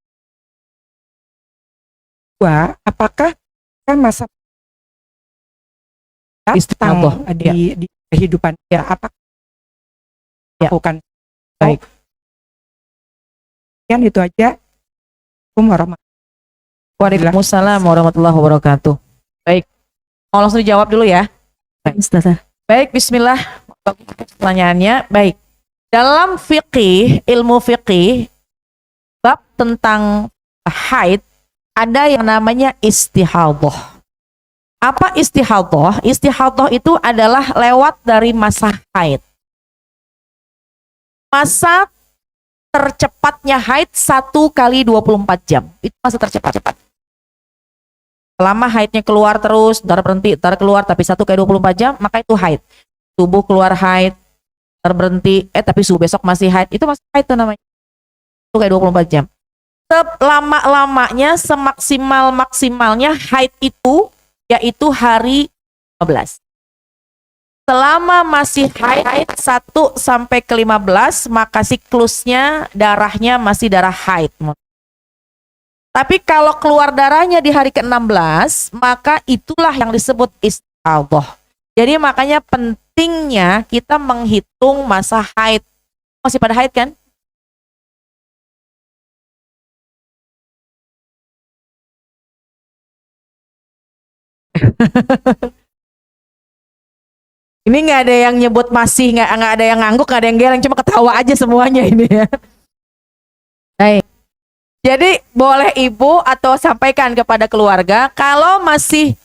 Apakah kan masa Istiqadah di kehidupan ya apa lakukan? Baik. Itu aja. Waalaikumsalam warahmatullahi wabarakatuh. Baik, mau langsung dijawab dulu ya. Baik, bismillah. Pertanyaannya, baik. Dalam fikih, ilmu fikih, bab tentang haid, ada yang namanya istihadah. Apa istihadah? Istihadah itu adalah lewat dari masa haid. Masa tercepatnya haid 1 kali 24 jam. Itu masa tercepat. Selama haidnya keluar terus, ntar berhenti, ntar keluar, tapi 1 kali 24 jam, maka itu haid. Tubuh keluar haid, terberhenti, tapi subuh besok masih haid, itu masih haid tuh namanya. 1 kali 24 jam. Selama-lamanya, semaksimal-maksimalnya haid itu, yaitu hari 15. Selama masih haid 1 sampai ke 15, maka siklusnya, darahnya masih darah haid. Tapi kalau keluar darahnya di hari ke-16, maka itulah yang disebut istihadah. Jadi makanya pentingnya kita menghitung masa haid. Masih pada haid kan? Ini nggak ada yang nyebut masih, nggak ada yang ngangguk, nggak ada yang geleng, cuma ketawa aja semuanya ini ya. Baik. Jadi boleh ibu atau sampaikan kepada keluarga kalau masih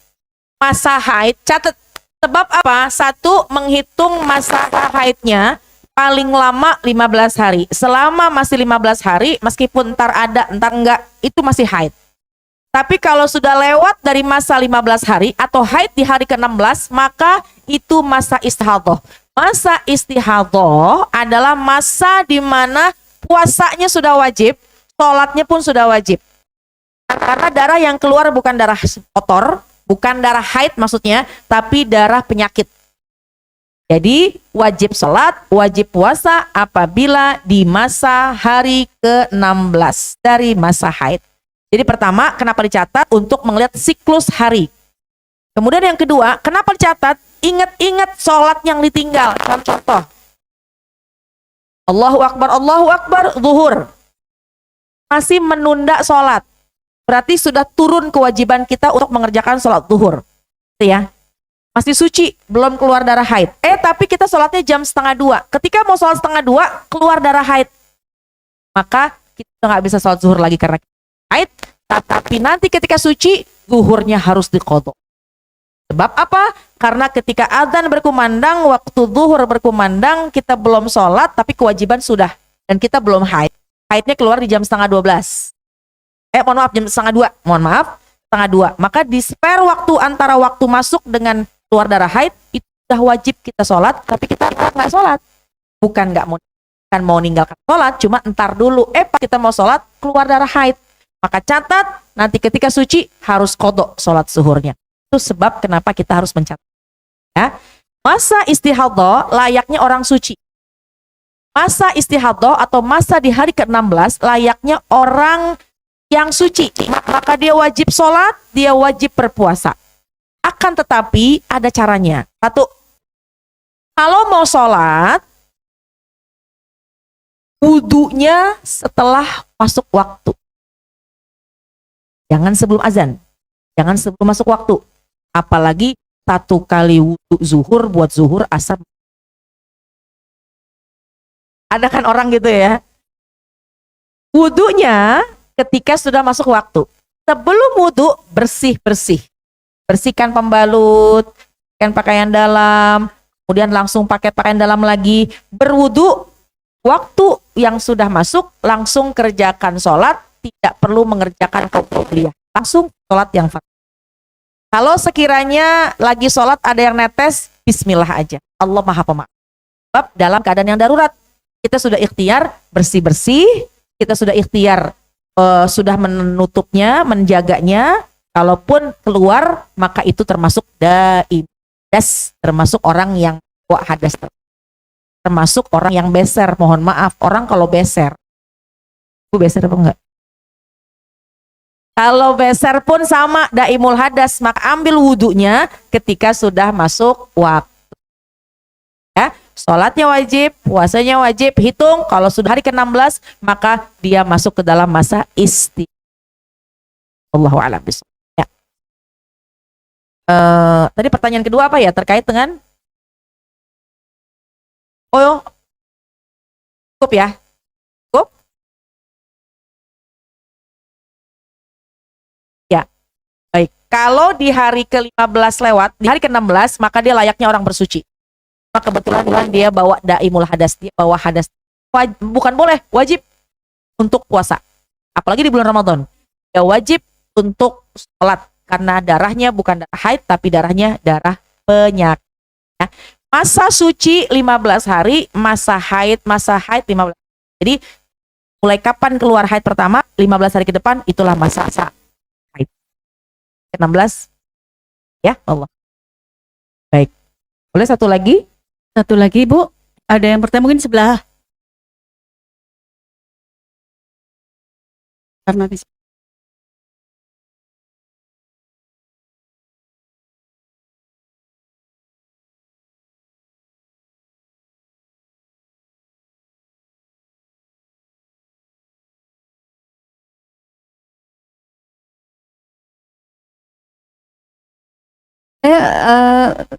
masa haid, catat. Sebab apa? 1, menghitung masa haidnya paling lama 15 hari. Selama masih 15 hari, meskipun ntar ada, ntar enggak, itu masih haid. Tapi kalau sudah lewat dari masa 15 hari atau haid di hari ke-16, maka itu masa istihadah. Masa istihadah adalah masa di mana puasanya sudah wajib, sholatnya pun sudah wajib. Karena darah yang keluar bukan darah kotor, bukan darah haid maksudnya, tapi darah penyakit. Jadi wajib sholat, wajib puasa apabila di masa hari ke-16 dari masa haid. Jadi pertama, kenapa dicatat? Untuk melihat siklus hari. Kemudian yang kedua, kenapa dicatat? Ingat-ingat sholat yang ditinggal. Contoh. Allahu Akbar, zuhur. Masih menunda sholat. Berarti sudah turun kewajiban kita untuk mengerjakan sholat zuhur. Itu ya. Masih suci, belum keluar darah haid. Tapi kita sholatnya jam 1:30. Ketika mau sholat 1:30, keluar darah haid. Maka kita nggak bisa sholat zuhur lagi karena haid, tapi nanti ketika suci, zuhurnya harus diqadha. Sebab apa? Karena ketika adzan berkumandang, waktu zuhur berkumandang, kita belum sholat, tapi kewajiban sudah. Dan kita belum haid. Haidnya keluar di jam 11:30. Mohon maaf, jam 1:30. Mohon maaf, 1:30. Maka di spare waktu antara waktu masuk dengan keluar darah haid, itu sudah wajib kita sholat, tapi kita nggak sholat. Bukan nggak mau meninggalkan sholat, cuma entar dulu. Pas kita mau sholat, keluar darah haid. Maka catat, nanti ketika suci harus qadha sholat zuhurnya. Itu sebab kenapa kita harus mencatat. Ya. Masa istihadah layaknya orang suci. Masa istihadah atau masa di hari ke-16 layaknya orang yang suci. Maka dia wajib sholat, dia wajib berpuasa. Akan tetapi ada caranya. Satu, kalau mau sholat, wudunya setelah masuk waktu. Jangan sebelum azan. Jangan sebelum masuk waktu. Apalagi 1 kali wudu zuhur buat zuhur, asar. Ada kan orang gitu ya. Wudunya ketika sudah masuk waktu. Sebelum wudu, bersih-bersih. Bersihkan pembalut, bersihkan pakaian dalam, kemudian langsung pakai pakaian dalam lagi. Berwudu, waktu yang sudah masuk, langsung kerjakan sholat, tidak perlu mengerjakan qobliyah. Langsung sholat yang fardu. Kalau sekiranya lagi sholat ada yang netes, bismillah aja. Allah maha pemaaf. Sebab dalam keadaan yang darurat, kita sudah ikhtiar bersih-bersih, kita sudah ikhtiar sudah menutupnya, menjaganya. Kalaupun keluar, maka itu termasuk daim hadas, termasuk orang yang bawa hadas, termasuk orang yang beser. Mohon maaf, orang kalau beser, Bu beser apa enggak? Kalau beser pun sama daimul hadas, maka ambil wudunya ketika sudah masuk waktu. Ya, sholatnya wajib, puasanya wajib, hitung kalau sudah hari ke-16 maka dia masuk ke dalam masa isti. Allahu a'lam bishawab. Ya. Tadi pertanyaan kedua apa ya terkait dengan cukup ya? Cukup? Ya. Baik. Kalau di hari ke-15 lewat, di hari ke-16 maka dia layaknya orang bersuci. Kebetulan dia bawa daimul hadas, dia bawa hadas, bukan boleh, wajib untuk puasa, apalagi di bulan Ramadan. Ya wajib untuk sholat karena darahnya bukan darah haid tapi darahnya darah penyakit. Masa suci 15 hari, masa haid 15. Jadi mulai kapan keluar haid pertama, 15 hari ke depan itulah masa haid. 16 ya Allah. Baik. Boleh satu lagi? Satu lagi Bu, ada yang pertama mungkin sebelah. Karena bisa.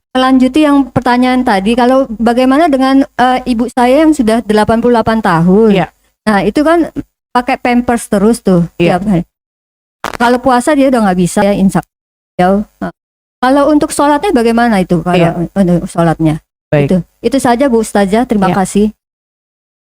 Melanjuti yang pertanyaan tadi, kalau bagaimana dengan ibu saya yang sudah 88 tahun? Iya. Nah, itu kan pakai pampers terus tuh Iya. tiap hari. Kalau puasa dia udah nggak bisa ya, insya Allah. Nah, kalau untuk sholatnya bagaimana itu? Kalau Iya. untuk sholatnya? Baik. Itu saja Bu Ustazah, terima Iya. kasih.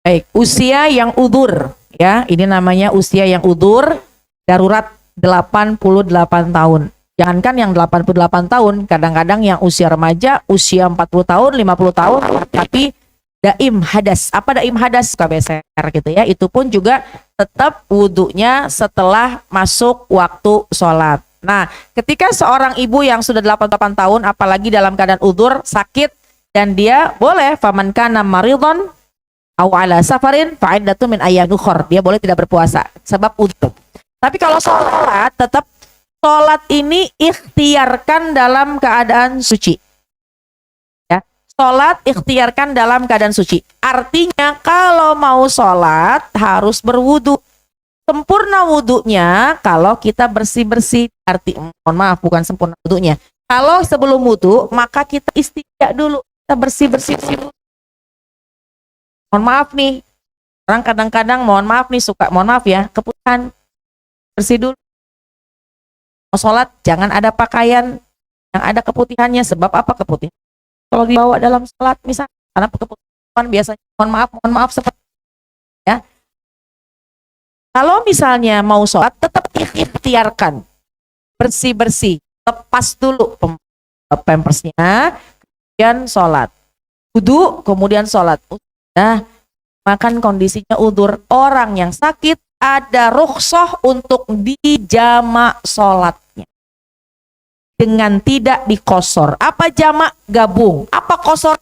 Baik, usia yang udzur ya, ini namanya usia yang udzur darurat 88 tahun. Jangankan yang 88 tahun, kadang-kadang yang usia remaja, usia 40 tahun, 50 tahun, tapi daim hadas. Apa daim hadas? Suka beser gitu ya. Itu pun juga tetap wudunya setelah masuk waktu sholat. Nah, ketika seorang ibu yang sudah 88 tahun, apalagi dalam keadaan udzur, sakit, dan dia boleh, faman kana maridhon aw ala safarin fa'iddatu min ayyamin ukhra. Dia boleh tidak berpuasa sebab udzur. Tapi kalau sholat, tetap sholat ini ikhtiarkan dalam keadaan suci. Ya, sholat ikhtiarkan dalam keadaan suci. Artinya kalau mau sholat harus berwudu. Sempurna wudunya kalau kita bersih-bersih. Mohon maaf, bukan sempurna wudunya. Kalau sebelum wudu maka kita istinja dulu. Kita bersih-bersih dulu. Mohon maaf nih, orang kadang-kadang mohon maaf ya, keputihan, bersih dulu. Mau sholat jangan ada pakaian yang ada keputihannya. Sebab apa keputihan? Kalau dibawa dalam sholat misalnya, karena keputihan biasanya mohon maaf seperti ya. Kalau misalnya mau sholat tetap ikhtiarkan bersih-bersih, lepas dulu pampersnya, kemudian sholat, wudu, kemudian sholat. Nah, makan kondisinya udzur, orang yang sakit ada rukhsah untuk dijamak sholatnya dengan tidak dikosor. Apa jamak? Gabung. Apa kosor?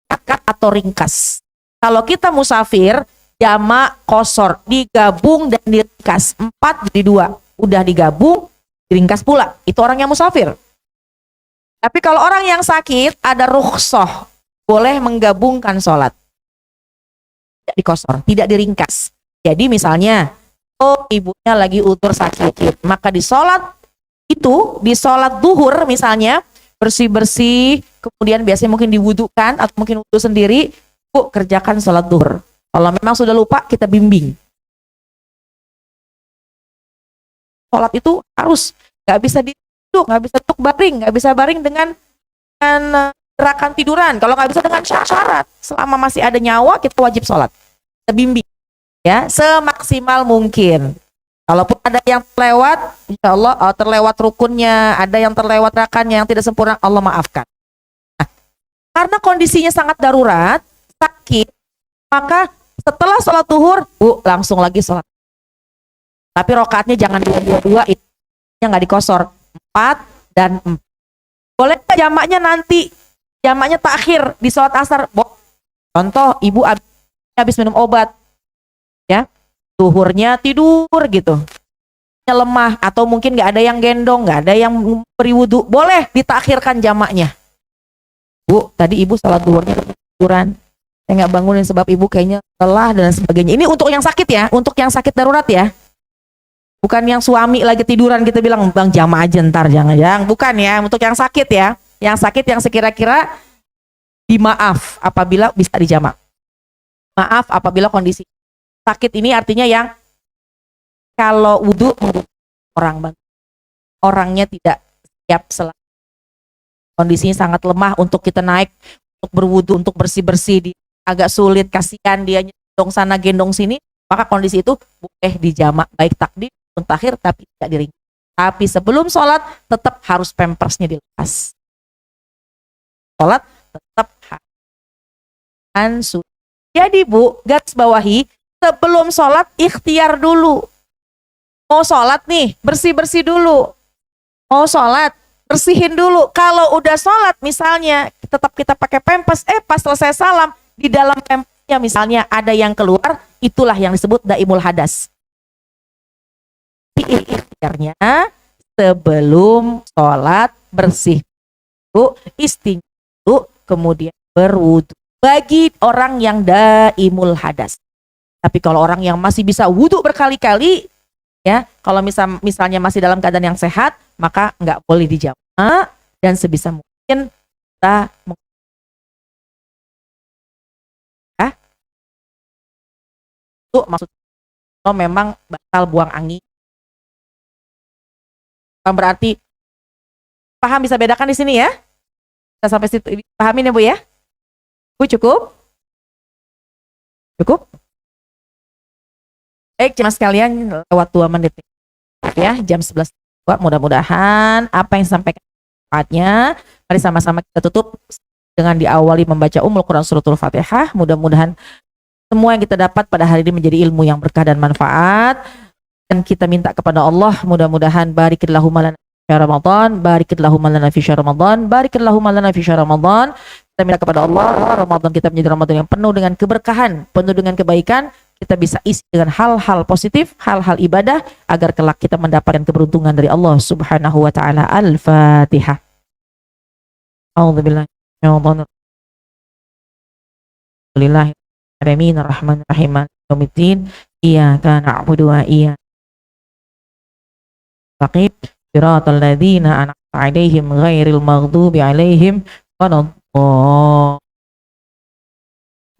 Akad atau ringkas. Kalau kita musafir, jamak kosor, digabung dan diringkas. 4 jadi 2, udah digabung, diringkas pula. Itu orang yang musafir. Tapi kalau orang yang sakit ada rukhsah, boleh menggabungkan sholat. Tidak dikosor, tidak diringkas. Jadi misalnya, ibunya lagi utur sakit, maka di sholat itu, di sholat duhur misalnya, bersih-bersih, kemudian biasanya mungkin diwudukan atau mungkin wudu sendiri, Bu, kerjakan sholat duhur. Kalau memang sudah lupa, kita bimbing. Sholat itu harus, nggak bisa duduk, nggak bisa duduk baring, nggak bisa baring dengan gerakan tiduran. Kalau nggak bisa dengan syarat, selama masih ada nyawa kita wajib sholat. Kita bimbing, ya, semaksimal mungkin. Kalaupun ada yang terlewat, insya Allah terlewat rukunnya, ada yang terlewat rakannya yang tidak sempurna, Allah maafkan. Nah, karena kondisinya sangat darurat, sakit, maka setelah sholat zuhur, Bu, langsung lagi sholat. Tapi rokaatnya jangan dua-dua, itu nggak dikosor. 4 dan 4. Boleh jamaknya nanti, jamaknya takhir di sholat asar. Contoh, ibu habis minum obat, ya, zuhurnya tidur gitu, lemah, atau mungkin nggak ada yang gendong, nggak ada yang beri wudhu, boleh ditakhirkan jamaknya. Bu, tadi ibu sholat zuhurnya tiduran, saya nggak bangunin sebab ibu kayaknya lelah dan sebagainya. Ini untuk yang sakit ya, untuk yang sakit darurat ya. Bukan yang suami lagi tiduran kita bilang, bang jamaah aja ntar, jangan. Bukan ya, untuk yang sakit ya. Yang sakit yang sekira-kira dimaaf apabila bisa dijamak. Maaf apabila kondisi sakit ini artinya yang kalau wudhu orangnya tidak siap selalu. Kondisinya sangat lemah untuk kita naik, untuk berwudhu, untuk bersih-bersih, agak sulit, kasihan dia gendong sana gendong sini, maka kondisi itu boleh dijamak, baik takdim takhir, tapi tidak diringkas. Tapi sebelum sholat tetap harus pampersnya dilepas. Sholat tetap harus. Jadi Bu, garis bawahi, sebelum sholat ikhtiar dulu. Mau sholat nih, bersih-bersih dulu. Mau sholat, bersihin dulu. Kalau udah sholat misalnya, tetap kita pakai pampers, pas selesai salam, di dalam pampersnya misalnya ada yang keluar, itulah yang disebut daimul hadas. Ikhtiarnya sebelum sholat bersih dulu, istinja dulu, kemudian berwudu. Bagi orang yang daimul hadas. Tapi kalau orang yang masih bisa wudu berkali-kali, ya, kalau misalnya masih dalam keadaan yang sehat, maka nggak boleh dijamak dan sebisa mungkin kita itu maksudnya kalau memang batal buang angin. Berarti paham, bisa bedakan di sini ya? Kita sampai situ pahamin ya Bu ya? Bu cukup? Cukup? Baik, cuma sekalian lewat 2 menit ya, jam 11. Mudah-mudahan apa yang sampaikan manfaatnya. Mari sama-sama kita tutup dengan diawali membaca Quran suratul Fatihah. Mudah-mudahan semua yang kita dapat pada hari ini menjadi ilmu yang berkah dan manfaat. Dan kita minta kepada Allah, mudah-mudahan barikillahumma lana fi Ramadan, barikillahumma lana fi Ramadan, barikillahumma lana fi Ramadan. Kita minta kepada Allah, Ramadan kita menjadi Ramadan yang penuh dengan keberkahan, penuh dengan kebaikan. Kita bisa isi dengan hal-hal positif, hal-hal ibadah, agar kelak kita mendapatkan keberuntungan dari Allah Subhanahu wa taala. Al-Fatihah. A'udzubillahi minasyaitonir rajim. Bismillahirrahmanirrahim. Yaumiddin. Iyyaka na'budu wa iyyaka nasta'in. Shiratal ladzina an'amta 'alaihim ghairil maghdubi 'alaihim waladdallin.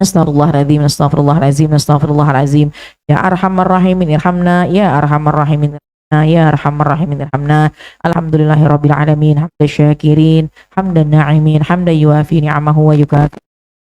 Astaghfirullahaladzim, astaghfirullahaladzim, astaghfirullahaladzim. Ya arhamar rahimin irhamna, ya arhamar rahimin irhamna, ya arhamar rahimin irhamna. Alhamdulillahirabbil alamin, hamdan syakirin, hamdan na'imin, hamdan yuafi ni'amahu wa yukafi.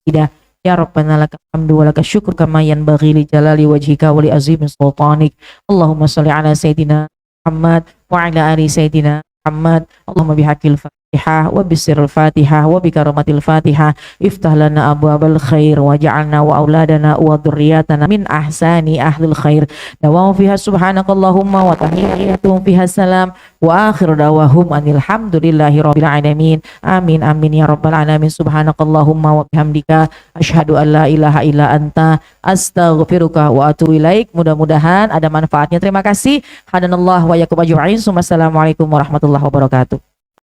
Ya Rabbana lakal hamdu wa lakal syukru kama yanbaghi li jalali wajhika wa li azimi sultanik. Allahumma shalli ala sayyidina Muhammad wa ala ali sayyidina Muhammad. Allahumma bihaqqil Fatihah wa bisirril Fatihah wa bikaramatil Fatihah iftah lana abwabal khair waj'alna wa auladana wa dzurriyyatana min ahsani ahlil khair. Dawamu fiha subhanakallahumma wa tahiyyatuhum fiha salam wa akhiru dawahum anil hamdulillahi rabbil alamin. Amin amin ya rabbal alamin. Subhanakallahumma wa bihamdika asyhadu an la ilaha illa anta astaghfiruka wa atubu ilaik. Mudah-mudahan ada manfaatnya. Terima kasih. Hadanallah wa yakum ajma'in. Wassalamualaikum warahmatullahi wabarakatuh.